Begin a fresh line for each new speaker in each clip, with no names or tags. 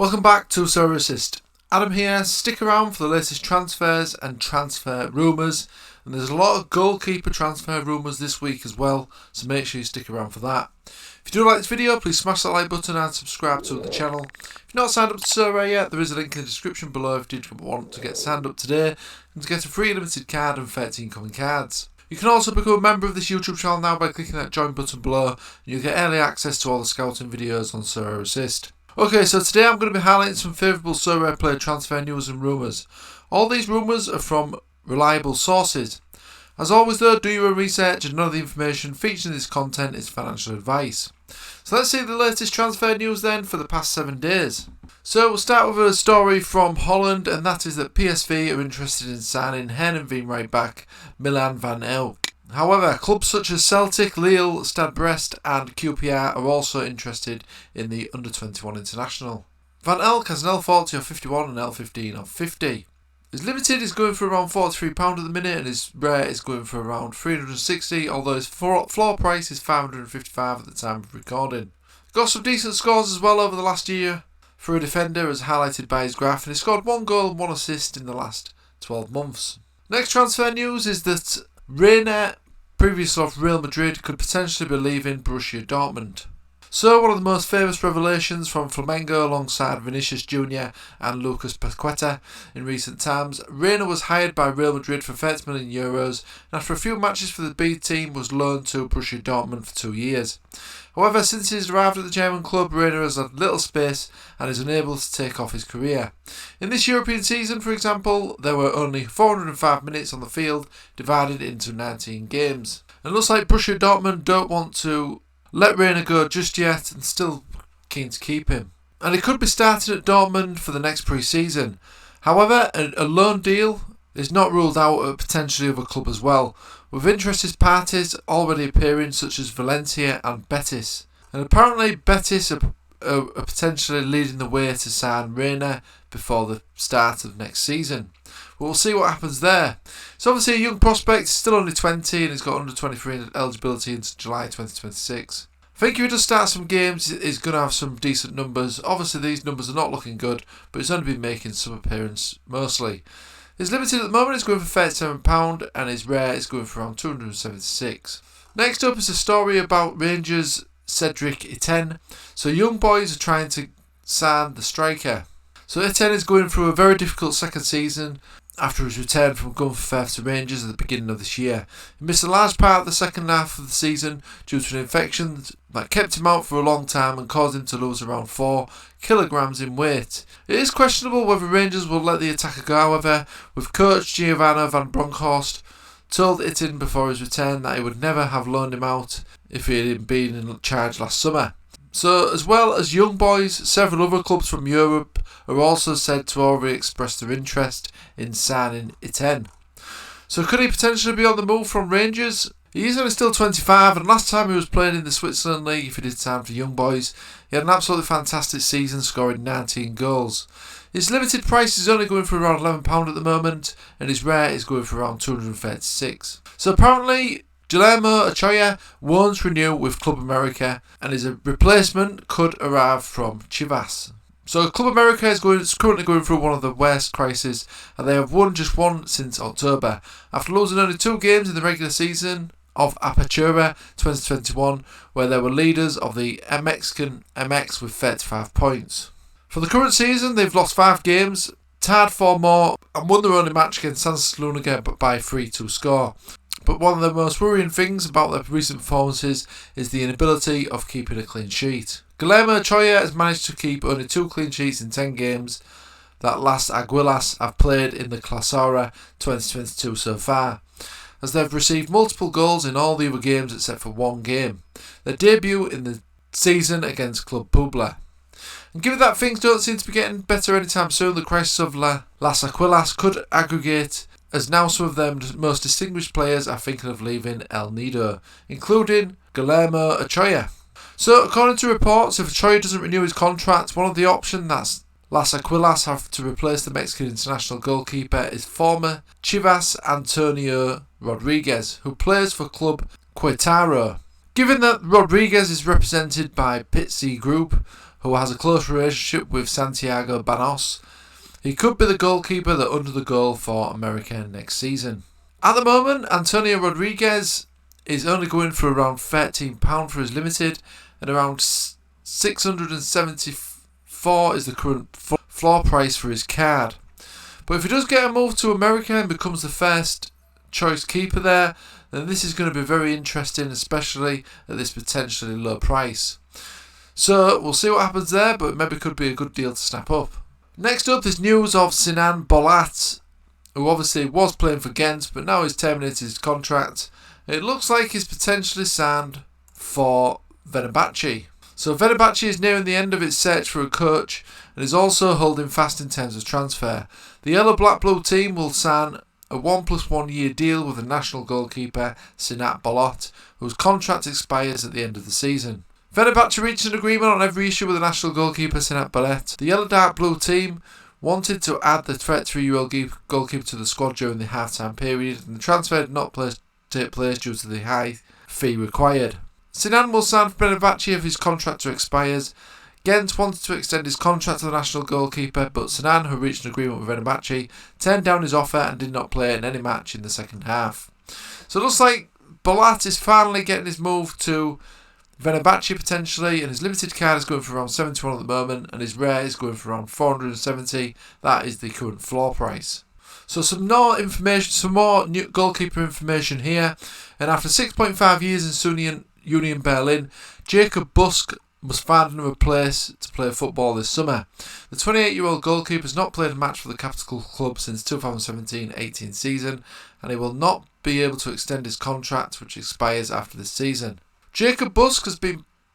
Welcome back to Sorare Assist. Adam here. Stick around for the latest transfers and transfer rumours. And there's a lot of goalkeeper transfer rumours this week as well, so make sure you stick around for that. If you do like this video, please smash that like button and subscribe to the channel. If you're not signed up to Sorare yet, there is a link in the description below if you did want to get signed up today and to get a free limited card and 13 common cards. You can also become a member of this YouTube channel now by clicking that join button below, and you'll get early access to all the scouting videos on Sorare Assist. Okay, so today I'm going to be highlighting some favourable Sorare player transfer news and rumours. All these rumours are from reliable sources. As always though, do your own research and none of the information featured in this content is financial advice. So let's see the latest transfer news then for the past 7 days. So we'll start with a story from Holland, and that is that PSV are interested in signing Heerenveen right back Milan van Elk. However, clubs such as Celtic, Lille, Stade Brest and QPR are also interested in the under-21 international. Van Elk has an L40 of 51 and L15 of 50. His limited is going for around £43 at the minute, and his rare is going for around £360, although his floor price is £555 at the time of recording. Got some decent scores as well over the last year for a defender, as highlighted by his graph, and he scored 1 goal and 1 assist in the last 12 months. Next transfer news is that Reina, previously of Real Madrid, could potentially be leaving Borussia Dortmund. So one of the most famous revelations from Flamengo alongside Vinicius Jr. and Lucas Paqueta in recent times, Reina was hired by Real Madrid for €30 million, and after a few matches for the B team was loaned to Borussia Dortmund for 2 years. However, since he's arrived at the German club, Reina has had little space and is unable to take off his career. In this European season, for example, there were only 405 minutes on the field, divided into 19 games. And it looks like Borussia Dortmund don't want to let Reina go just yet and still keen to keep him. And he could be starting at Dortmund for the next pre-season. However, a loan deal is not ruled out at potentially other club as well, with interested parties already appearing such as Valencia and Betis. And apparently Betis are potentially leading the way to sign Reina before the start of next season. We'll see what happens there. It's obviously a young prospect, he's still only 20 and he's got under 23 eligibility into July 2026. I think if he does start some games, he's going to have some decent numbers. Obviously these numbers are not looking good, but he's only been making some appearance mostly. His limited at the moment is going for £37 and his rare is going for around 276. Next up is a story about Rangers' Cedric Etienne. So young boys are trying to sign the striker. So Etienne is going through a very difficult second season after his return from Gunferth to Rangers at the beginning of this year. He missed a large part of the second half of the season due to an infection that kept him out for a long time and caused him to lose around 4 kilograms in weight. It is questionable whether Rangers will let the attacker go, however, with coach Giovanni van Bronckhorst told Etienne before his return that he would never have loaned him out if he had been in charge last summer. So, as well as young boys, several other clubs from Europe are also said to already express their interest in signing Etienne. So could he potentially be on the move from Rangers? He is only still 25, and last time he was playing in the Switzerland League, if he did sign for young boys, he had an absolutely fantastic season, scoring 19 goals. His limited price is only going for around £11 at the moment, and his rare is going for around 236. So apparently Guillermo Ochoa won't renew with Club America, and his replacement could arrive from Chivas. So Club America is currently going through one of the worst crises, and they have won just one since October, after losing only 2 games in the regular season of Apertura 2021, where they were leaders of the Mexican MX with 35 points. For the current season, they've lost 5 games, tied 4 more, and won their only match against Santos Luna by 3-2 score. But one of the most worrying things about their recent performances is the inability of keeping a clean sheet. Guillermo Ochoa has managed to keep only 2 clean sheets in 10 games that Las Aguilas have played in the Clausura 2022 so far, as they've received multiple goals in all the other games except for 1 game, their debut in the season against Club Puebla. And given that things don't seem to be getting better anytime soon, the crisis of Las Aguilas could aggregate, as now some of their most distinguished players are thinking of leaving El Nido, including Guillermo Ochoa. So according to reports, if Ochoa doesn't renew his contract, one of the options that Las Aguilas have to replace the Mexican international goalkeeper is former Chivas Antonio Rodriguez, who plays for Club Querétaro. Given that Rodriguez is represented by Pizzi Group, who has a close relationship with Santiago Banos. He could be the goalkeeper that under the goal for America next season. At the moment, Antonio Rodriguez is only going for around £13 for his limited, and around $674 is the current floor price for his card. But if he does get a move to America and becomes the first choice keeper there, then this is going to be very interesting, especially at this potentially low price. So we'll see what happens there, but maybe could be a good deal to snap up. Next up, there's news of Sinan Bolat, who obviously was playing for Ghent, but now he's terminated his contract. It looks like he's potentially signed for Fenerbahce. So Fenerbahce is nearing the end of its search for a coach and is also holding fast in terms of transfer. The Yellow Black Blue team will sign a 1+1 year deal with the national goalkeeper Sinan Bolat, whose contract expires at the end of the season. Fenerbahce reached an agreement on every issue with the national goalkeeper Sinan Bolat. The Yellow Dark Blue team wanted to add the 33-year-old goalkeeper to the squad during the half-time period, and the transfer did not take place due to the high fee required. Sinan will sign for Fenerbahce if his contract expires. Ghent wanted to extend his contract to the national goalkeeper, but Sinan, who reached an agreement with Fenerbahce, turned down his offer and did not play in any match in the second half. So it looks like Bolat is finally getting his move to Fenerbahce potentially, and his limited card is going for around 71 at the moment, and his rare is going for around 470. That is the current floor price. So some more information, some more new goalkeeper information here. And after 6.5 years in Union Berlin, Jacob Busk must find another place to play football this summer. The 28-year-old goalkeeper has not played a match for the capital club since 2017-18 season, and he will not be able to extend his contract, which expires after this season. Jacob Busk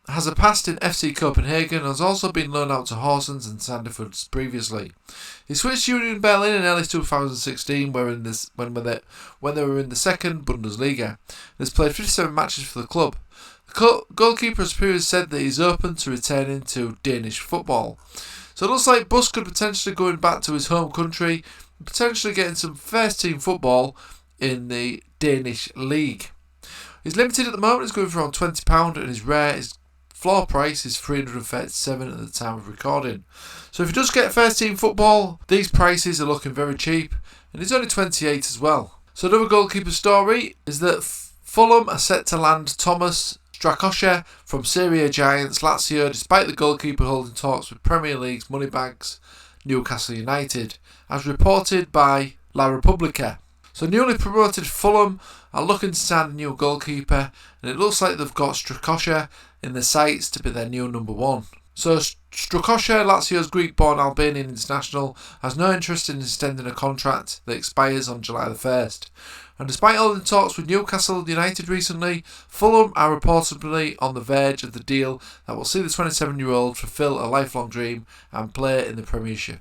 has a past in FC Copenhagen and has also been loaned out to Horsens and Sandefjord previously. He switched to Union Berlin in early 2016 when they were in the second Bundesliga and has played 57 matches for the club. The goalkeeper has previously said that he's open to returning to Danish football. So it looks like Busk could potentially going back to his home country and potentially getting some first team football in the Danish league. His limited at the moment is going for around £20 and his rare floor price is $337 at the time of recording. So if he does get first team football, these prices are looking very cheap, and he's only 28 as well. So another goalkeeper story is that Fulham are set to land Thomas Strakosha from Serie A giants Lazio, despite the goalkeeper holding talks with Premier League's moneybags Newcastle United, as reported by La Repubblica. So newly promoted Fulham are looking to sign a new goalkeeper, and it looks like they've got Strakosha in the sights to be their new number one. So Strakosha, Lazio's Greek-born Albanian international, has no interest in extending a contract that expires on July the 1st. And despite holding talks with Newcastle United recently, Fulham are reportedly on the verge of the deal that will see the 27-year-old fulfil a lifelong dream and play in the Premiership.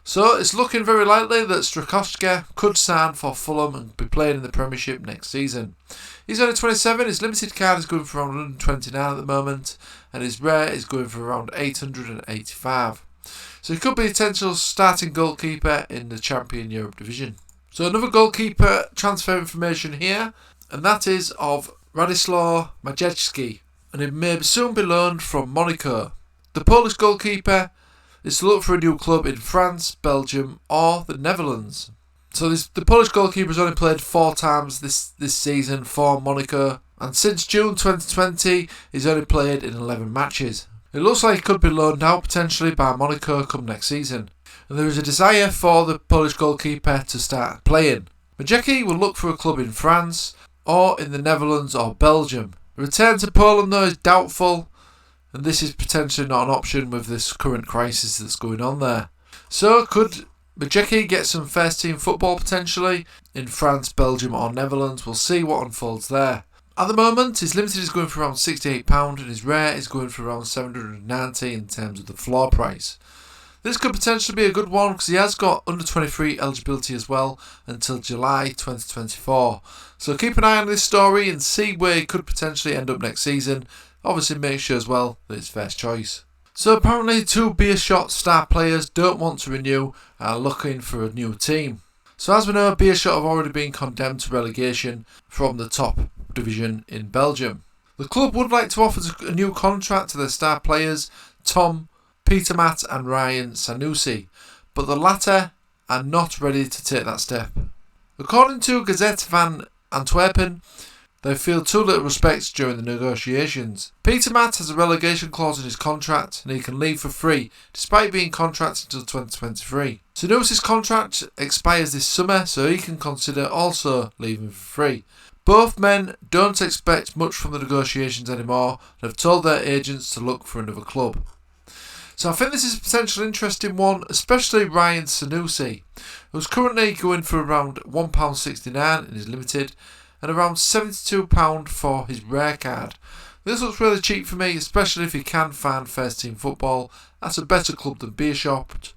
So it's looking very likely that Strakosha could sign for Fulham and be playing in the Premiership next season. He's only 27, his limited card is going for around 129 at the moment, and his rare is going for around 885. So he could be a potential starting goalkeeper in the Champion Europe division. So another goalkeeper transfer information here, and that is of Radoslaw Majewski, and it may soon be loaned from Monaco. The Polish goalkeeper is to look for a new club in France, Belgium or the Netherlands. So the Polish goalkeeper has only played 4 times this season for Monaco, and since June 2020 he's only played in 11 matches. It looks like he could be loaned out potentially by Monaco come next season, and there is a desire for the Polish goalkeeper to start playing. Majewski will look for a club in France or in the Netherlands or Belgium. A return to Poland though is doubtful, and this is potentially not an option with this current crisis that's going on there. So could Majewski get some first team football potentially in France, Belgium or Netherlands? We'll see what unfolds there. At the moment his limited is going for around £68 and his rare is going for around £790 in terms of the floor price. This could potentially be a good one because he has got under 23 eligibility as well until July 2024. So keep an eye on this story and see where he could potentially end up next season. Obviously make sure as well that it's first choice. So apparently 2 Beerschot star players don't want to renew and are looking for a new team. So as we know, Beerschot have already been condemned to relegation from the top division in Belgium. The club would like to offer a new contract to their star players Tom Peter Matt and Ryan Sanusi, but the latter are not ready to take that step. According to Gazette van Antwerpen, they feel too little respect during the negotiations. Peter Matt has a relegation clause in his contract and he can leave for free despite being contracted until 2023. Sanusi's contract expires this summer, so he can consider also leaving for free. Both men don't expect much from the negotiations anymore and have told their agents to look for another club. So I think this is a potentially interesting one, especially Ryan Sanusi, who's currently going for around £1.69 in his limited and around £72 for his rare card. This looks really cheap for me, especially if he can find first team football at a better club than Beerschot,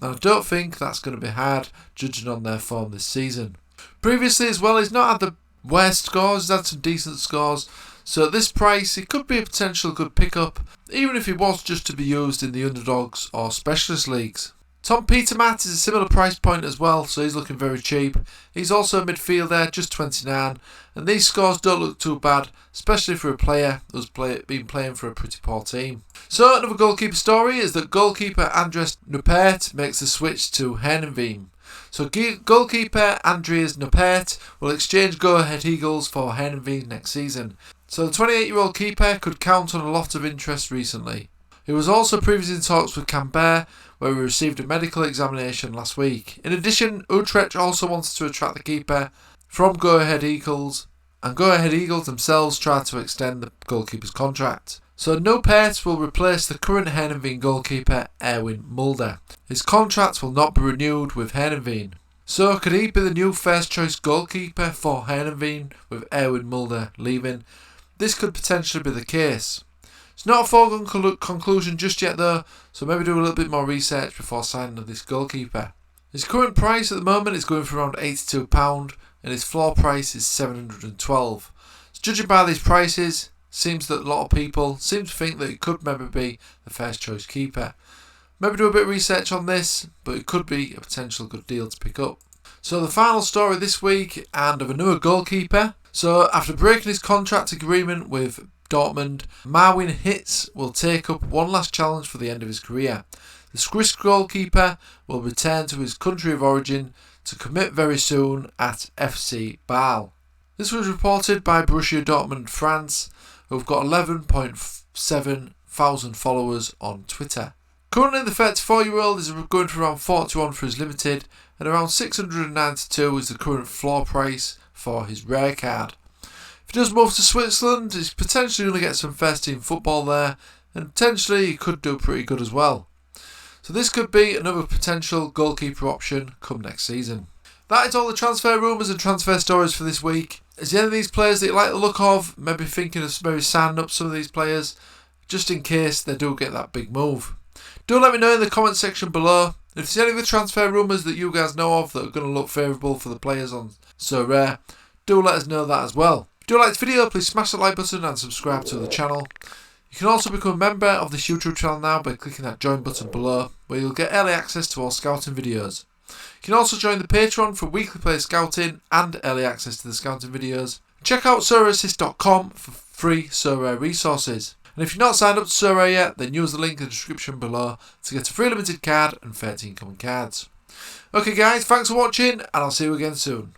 and I don't think that's going to be hard judging on their form this season. Previously as well, he's not had the worst scores, he's had some decent scores, so at this price it could be a potential good pickup, even if he was just to be used in the underdogs or specialist leagues. Tom Peter Matt is a similar price point as well, so he's looking very cheap. He's also a midfielder, just 29, and these scores don't look too bad, especially for a player who's been playing for a pretty poor team. So another goalkeeper story is that goalkeeper Andres Noppert makes the switch to Heerenveen. So goalkeeper Andres Noppert will exchange Go Ahead Eagles for Heerenveen next season. So the 28-year-old keeper could count on a lot of interest recently. He was also previously in talks with Canberra, where he received a medical examination last week. In addition, Utrecht also wanted to attract the keeper from Go Ahead Eagles, and Go Ahead Eagles themselves tried to extend the goalkeeper's contract. So Noppert will replace the current Heerenveen goalkeeper Erwin Mulder. His contract will not be renewed with Heerenveen. So could he be the new first choice goalkeeper for Heerenveen with Erwin Mulder leaving? This could potentially be the case. It's not a foregone conclusion just yet though, so maybe do a little bit more research before signing this goalkeeper. His current price at the moment is going for around £82 and his floor price is £712. So judging by these prices, seems that a lot of people seem to think that it could maybe be the first choice keeper. Maybe do a bit of research on this, but it could be a potential good deal to pick up. So the final story this week, and of another goalkeeper. So after breaking his contract agreement with Dortmund, Marwin Hitz will take up one last challenge for the end of his career. The Swiss goalkeeper will return to his country of origin to commit very soon at FC Bâle. This was reported by Borussia Dortmund France, who have got 11.7 thousand followers on Twitter. Currently the 34-year-old is going for around 41 for his limited, and around 692 is the current floor price for his rare card. If he does move to Switzerland, he's potentially going to get some first team football there, and potentially he could do pretty good as well. So this could be another potential goalkeeper option come next season. That is all the transfer rumours and transfer stories for this week. Is there any of these players that you like the look of? Maybe thinking of maybe signing up some of these players, just in case they do get that big move. Do let me know in the comment section below. If there's any of the transfer rumours that you guys know of that are going to look favourable for the players on Sorare, do let us know that as well. If you do like this video, please smash the like button and subscribe to the channel. You can also become a member of this YouTube channel now by clicking that join button below, where you'll get early access to all scouting videos. You can also join the Patreon for weekly player scouting and early access to the scouting videos. Check out SorareAssist.com for free Sorare resources. And if you're not signed up to Sorare yet, then use the link in the description below to get a free limited card and 13 common cards. Okay guys, thanks for watching and I'll see you again soon.